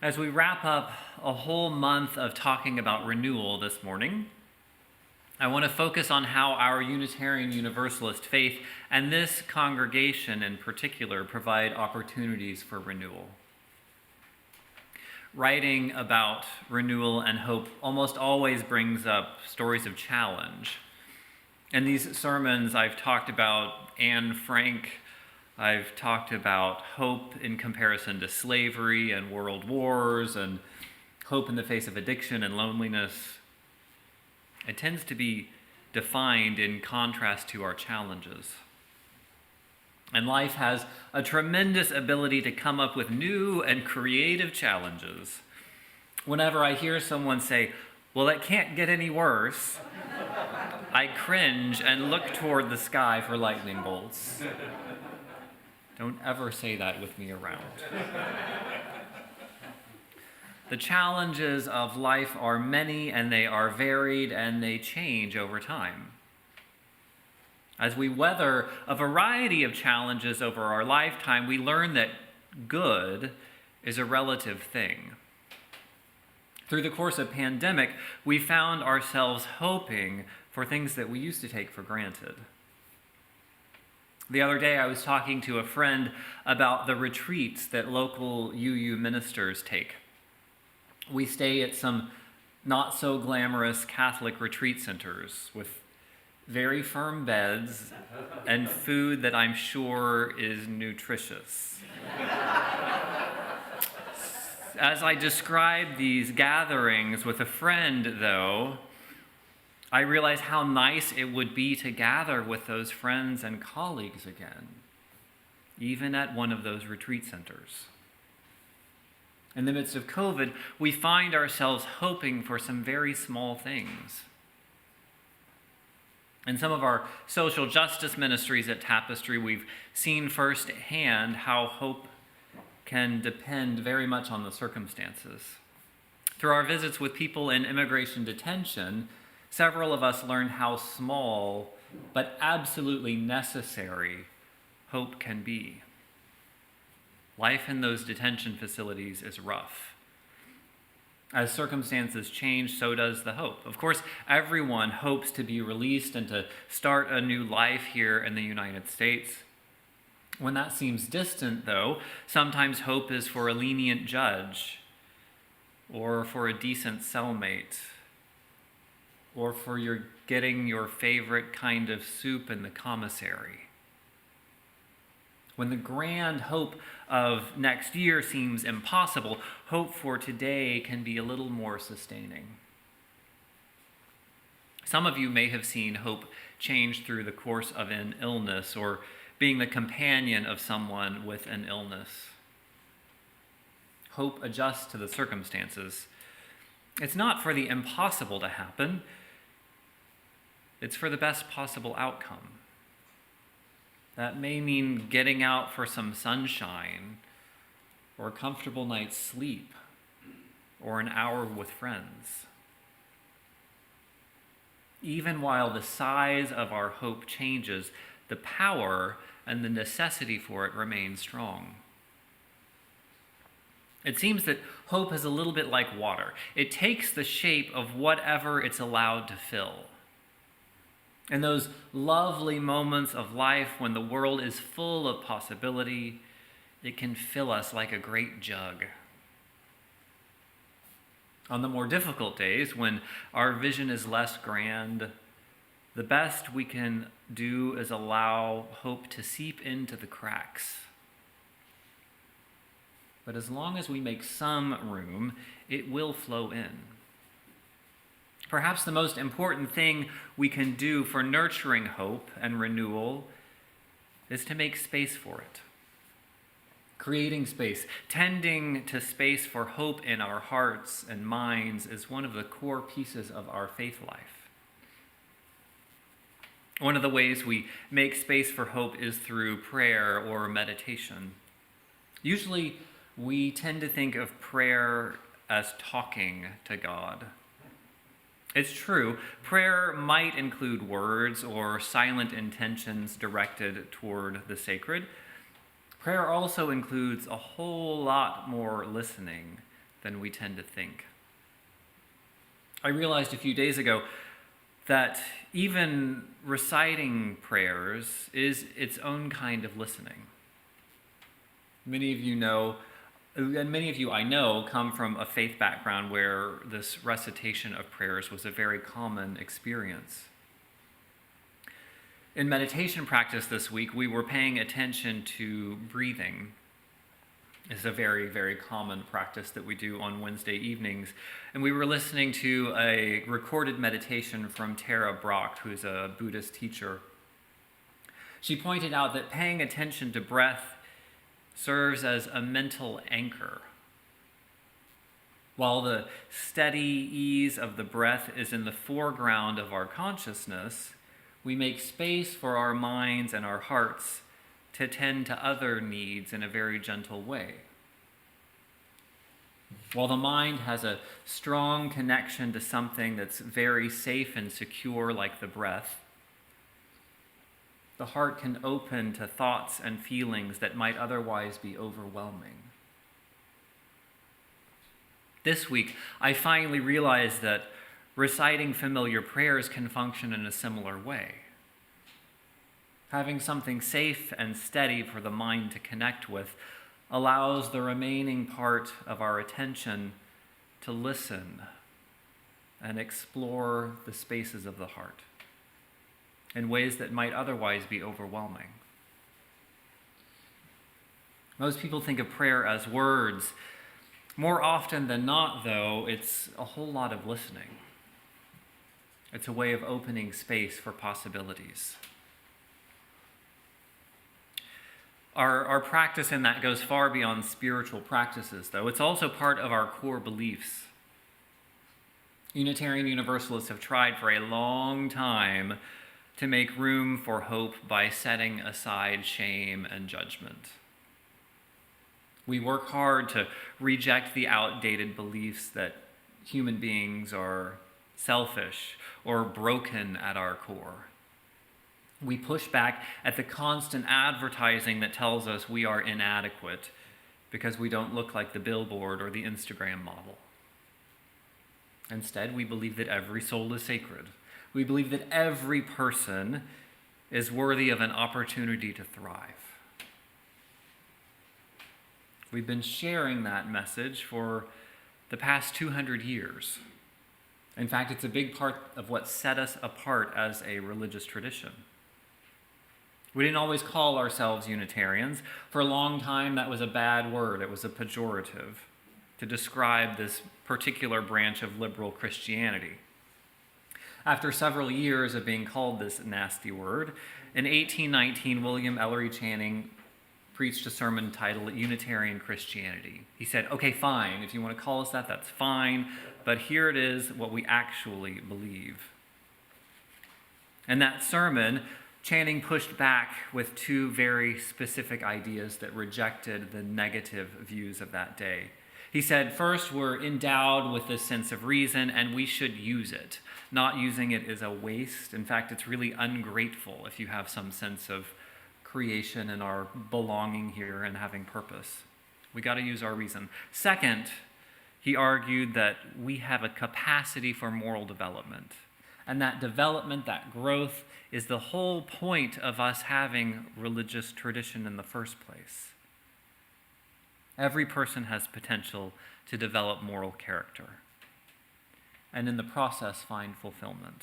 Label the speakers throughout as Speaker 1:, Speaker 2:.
Speaker 1: As we wrap up a whole month of talking about renewal this morning, I want to focus on how our Unitarian Universalist faith and this congregation in particular provide opportunities for renewal. Writing about renewal and hope almost always brings up stories of challenge. In these sermons, I've talked about Anne Frank. I've talked about hope in comparison to slavery and world wars, and hope in the face of addiction and loneliness. It tends to be defined in contrast to our challenges. And life has a tremendous ability to come up with new and creative challenges. Whenever I hear someone say, "Well, it can't get any worse," I cringe and look toward the sky for lightning bolts. Don't ever say that with me around. The challenges of life are many, and they are varied, and they change over time. As we weather a variety of challenges over our lifetime, we learn that good is a relative thing. Through the course of pandemic, we found ourselves hoping for things that we used to take for granted. The other day, I was talking to a friend about the retreats that local UU ministers take. We stay at some not-so-glamorous Catholic retreat centers with very firm beds and food that I'm sure is nutritious. As I described these gatherings with a friend, though, I realized how nice it would be to gather with those friends and colleagues again, even at one of those retreat centers. In the midst of COVID, we find ourselves hoping for some very small things. In some of our social justice ministries at Tapestry, we've seen firsthand how hope can depend very much on the circumstances. Through our visits with people in immigration detention, several of us learned how small but absolutely necessary hope can be. Life in those detention facilities is rough. As circumstances change, so does the hope. Of course, everyone hopes to be released and to start a new life here in the United States. When that seems distant, though, sometimes hope is for a lenient judge, or for a decent cellmate, or for getting your favorite kind of soup in the commissary. When the grand hope of next year seems impossible, hope for today can be a little more sustaining. Some of you may have seen hope change through the course of an illness or being the companion of someone with an illness. Hope adjusts to the circumstances. It's not for the impossible to happen. It's for the best possible outcome. That may mean getting out for some sunshine, or a comfortable night's sleep, or an hour with friends. Even while the size of our hope changes, the power and the necessity for it remain strong. It seems that hope is a little bit like water. It takes the shape of whatever it's allowed to fill. In those lovely moments of life when the world is full of possibility, it can fill us like a great jug. On the more difficult days, when our vision is less grand, the best we can do is allow hope to seep into the cracks. But as long as we make some room, it will flow in. Perhaps the most important thing we can do for nurturing hope and renewal is to make space for it. Creating space, tending to space for hope in our hearts and minds is one of the core pieces of our faith life. One of the ways we make space for hope is through prayer or meditation. Usually, we tend to think of prayer as talking to God. It's true, prayer might include words or silent intentions directed toward the sacred. Prayer also includes a whole lot more listening than we tend to think. I realized a few days ago that even reciting prayers is its own kind of listening. Many of you know, and many of you I know, come from a faith background where this recitation of prayers was a very common experience. In meditation practice this week, we were paying attention to breathing. It's a very, very common practice that we do on Wednesday evenings. And we were listening to a recorded meditation from Tara Brach, who's a Buddhist teacher. She pointed out that paying attention to breath serves as a mental anchor. While the steady ease of the breath is in the foreground of our consciousness, we make space for our minds and our hearts to tend to other needs in a very gentle way. While the mind has a strong connection to something that's very safe and secure, like the breath, the heart can open to thoughts and feelings that might otherwise be overwhelming. This week, I finally realized that reciting familiar prayers can function in a similar way. Having something safe and steady for the mind to connect with allows the remaining part of our attention to listen and explore the spaces of the heart in ways that might otherwise be overwhelming. Most people think of prayer as words. More often than not, though, it's a whole lot of listening. It's a way of opening space for possibilities. Our practice in that goes far beyond spiritual practices, though. It's also part of our core beliefs. Unitarian Universalists have tried for a long time to make room for hope by setting aside shame and judgment. We work hard to reject the outdated beliefs that human beings are selfish or broken at our core. We push back at the constant advertising that tells us we are inadequate because we don't look like the billboard or the Instagram model. Instead, we believe that every soul is sacred. We believe that every person is worthy of an opportunity to thrive. We've been sharing that message for the past 200 years. In fact, it's a big part of what set us apart as a religious tradition. We didn't always call ourselves Unitarians. For a long time, that was a bad word. It was a pejorative to describe this particular branch of liberal Christianity. After several years of being called this nasty word, in 1819, William Ellery Channing preached a sermon titled Unitarian Christianity. He said, okay, fine, if you want to call us that, that's fine, but here it is, what we actually believe. And that sermon, Channing pushed back with two very specific ideas that rejected the negative views of that day. He said, first, we're endowed with this sense of reason, and we should use it. Not using it is a waste. In fact, it's really ungrateful if you have some sense of creation and our belonging here and having purpose. We got to use our reason. Second, he argued that we have a capacity for moral development. And that development, that growth, is the whole point of us having religious tradition in the first place. Every person has potential to develop moral character, and in the process find fulfillment.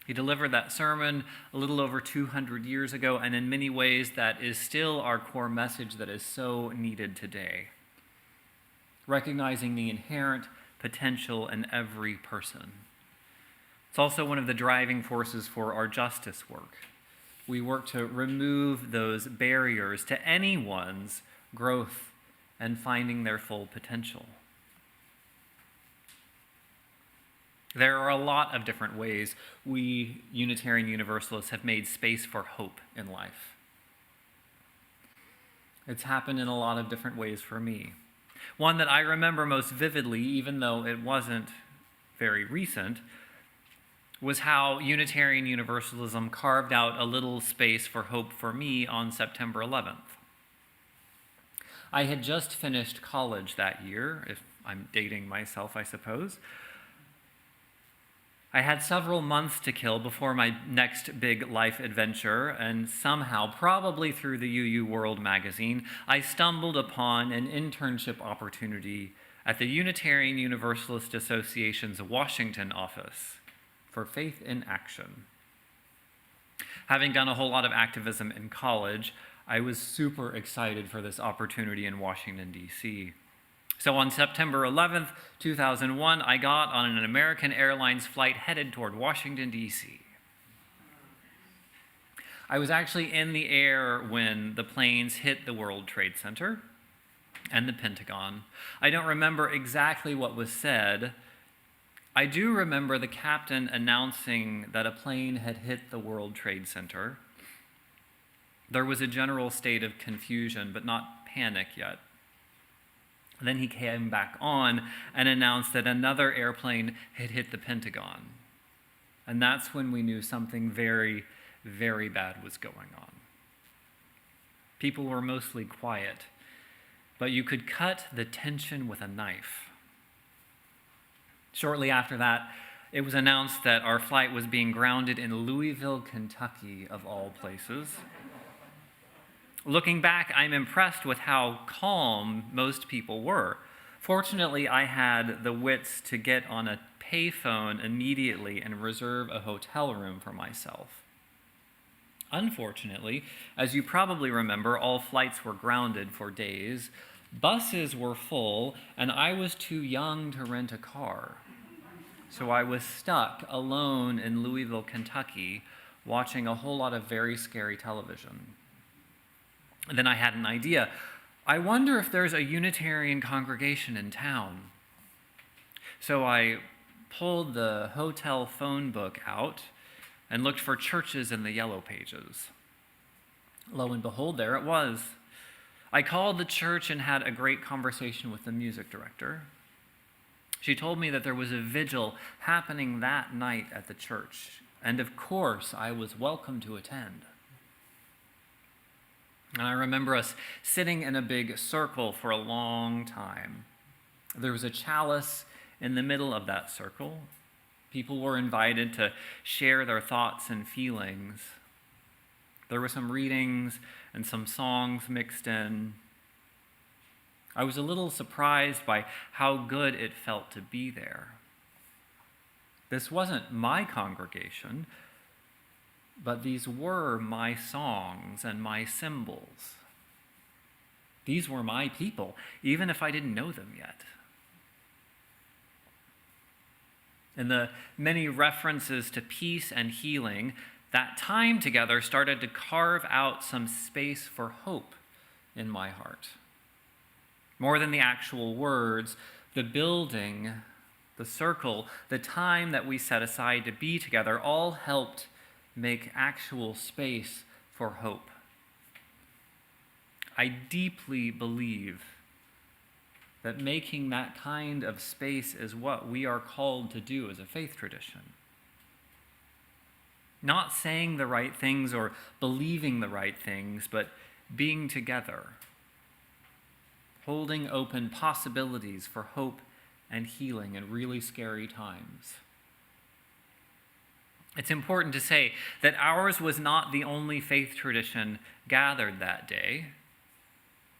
Speaker 1: He delivered that sermon a little over 200 years ago, and in many ways that is still our core message that is so needed today. Recognizing the inherent potential in every person. It's also one of the driving forces for our justice work. We work to remove those barriers to anyone's growth and finding their full potential. There are a lot of different ways we Unitarian Universalists have made space for hope in life. It's happened in a lot of different ways for me. One that I remember most vividly, even though it wasn't very recent, was how Unitarian Universalism carved out a little space for hope for me on September 11th. I had just finished college that year, if I'm dating myself, I suppose. I had several months to kill before my next big life adventure, and somehow, probably through the UU World magazine, I stumbled upon an internship opportunity at the Unitarian Universalist Association's Washington office for Faith in Action. Having done a whole lot of activism in college, I was super excited for this opportunity in Washington, D.C. So on September 11th, 2001, I got on an American Airlines flight headed toward Washington, D.C. I was actually in the air when the planes hit the World Trade Center and the Pentagon. I don't remember exactly what was said. I do remember the captain announcing that a plane had hit the World Trade Center. There was a general state of confusion, but not panic yet. Then he came back on and announced that another airplane had hit the Pentagon. And that's when we knew something very, very bad was going on. People were mostly quiet, but you could cut the tension with a knife. Shortly after that, it was announced that our flight was being grounded in Louisville, Kentucky, of all places. Looking back, I'm impressed with how calm most people were. Fortunately, I had the wits to get on a payphone immediately and reserve a hotel room for myself. Unfortunately, as you probably remember, all flights were grounded for days. Buses were full, and I was too young to rent a car. So I was stuck alone in Louisville, Kentucky, watching a whole lot of very scary television. And then I had an idea. I wonder if there's a Unitarian congregation in town. So I pulled the hotel phone book out and looked for churches in the yellow pages. Lo and behold, there it was. I called the church and had a great conversation with the music director. She told me that there was a vigil happening that night at the church, and of course I was welcome to attend. And I remember us sitting in a big circle for a long time. There was a chalice in the middle of that circle. People were invited to share their thoughts and feelings. There were some readings and some songs mixed in. I was a little surprised by how good it felt to be there. This wasn't my congregation, but these were my songs and my symbols. These were my people, even if I didn't know them yet. In the many references to peace and healing, that time together started to carve out some space for hope in my heart. More than the actual words, the building, the circle, the time that we set aside to be together all helped make actual space for hope. I deeply believe that making that kind of space is what we are called to do as a faith tradition. Not saying the right things or believing the right things, but being together, holding open possibilities for hope and healing in really scary times. It's important to say that ours was not the only faith tradition gathered that day.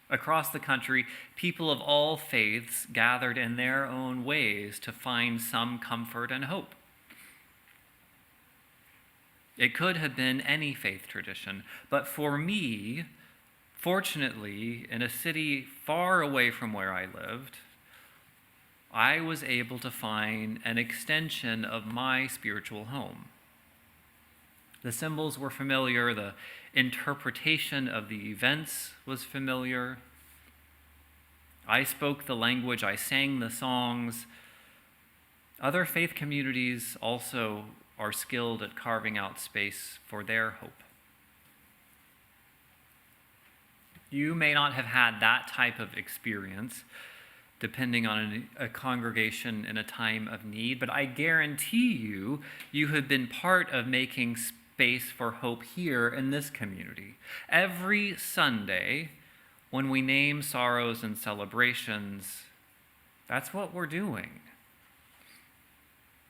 Speaker 1: Across the country, people of all faiths gathered in their own ways to find some comfort and hope. It could have been any faith tradition, but for me, fortunately, in a city far away from where I lived, I was able to find an extension of my spiritual home. The symbols were familiar, the interpretation of the events was familiar. I spoke the language, I sang the songs. Other faith communities also are skilled at carving out space for their hope. You may not have had that type of experience, depending on a congregation in a time of need, but I guarantee you have been part of making space for hope here in this community. Every Sunday, When we name sorrows and celebrations, that's what we're doing.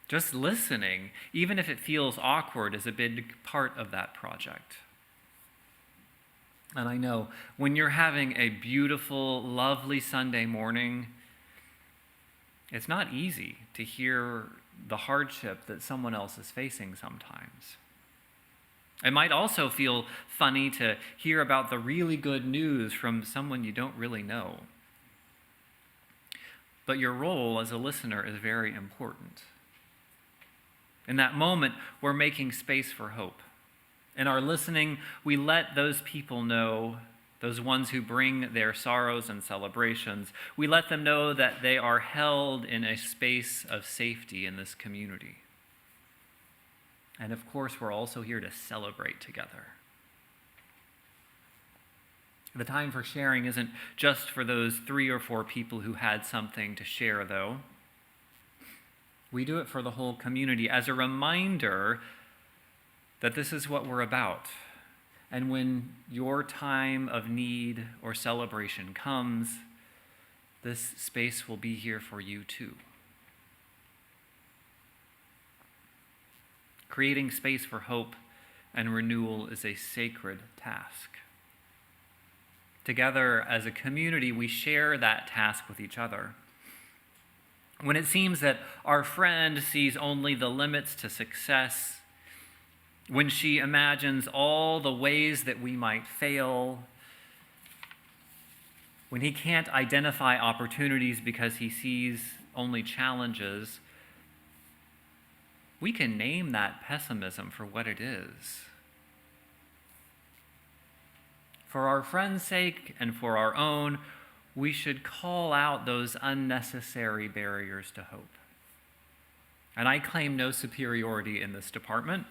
Speaker 1: Just listening, even if it feels awkward, is a big part of that project. And I know when you're having a beautiful, lovely Sunday morning, it's not easy to hear the hardship that someone else is facing sometimes. It might also feel funny to hear about the really good news from someone you don't really know. But your role as a listener is very important. In that moment, we're making space for hope. In our listening, we let those people know, those ones who bring their sorrows and celebrations, we let them know that they are held in a space of safety in this community. And of course, we're also here to celebrate together. The time for sharing isn't just for those 3 or 4 people who had something to share, though. We do it for the whole community as a reminder that this is what we're about. And when your time of need or celebration comes, this space will be here for you too. Creating space for hope and renewal is a sacred task. Together as a community, we share that task with each other. When it seems that our friend sees only the limits to success, when she imagines all the ways that we might fail, when he can't identify opportunities because he sees only challenges, we can name that pessimism for what it is. For our friend's sake and for our own, we should call out those unnecessary barriers to hope. And I claim no superiority in this department.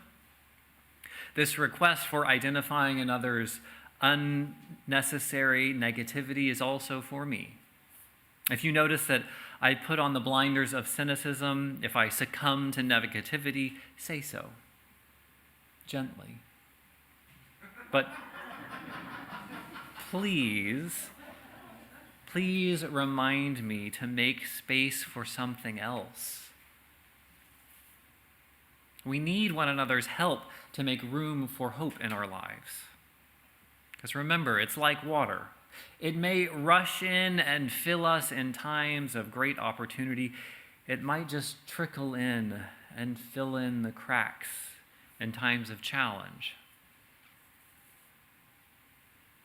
Speaker 1: This request for identifying another's unnecessary negativity is also for me. If you notice that I put on the blinders of cynicism, if I succumb to negativity, say so, gently. But please remind me to make space for something else. We need one another's help to make room for hope in our lives. Because remember, it's like water. It may rush in and fill us in times of great opportunity. It might just trickle in and fill in the cracks in times of challenge.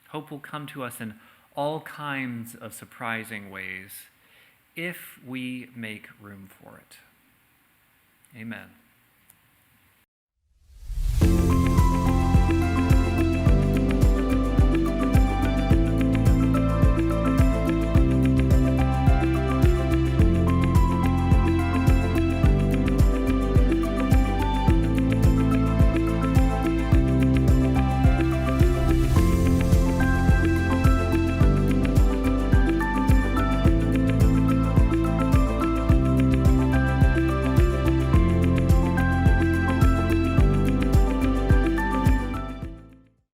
Speaker 1: Hope will come to us in all kinds of surprising ways if we make room for it. Amen.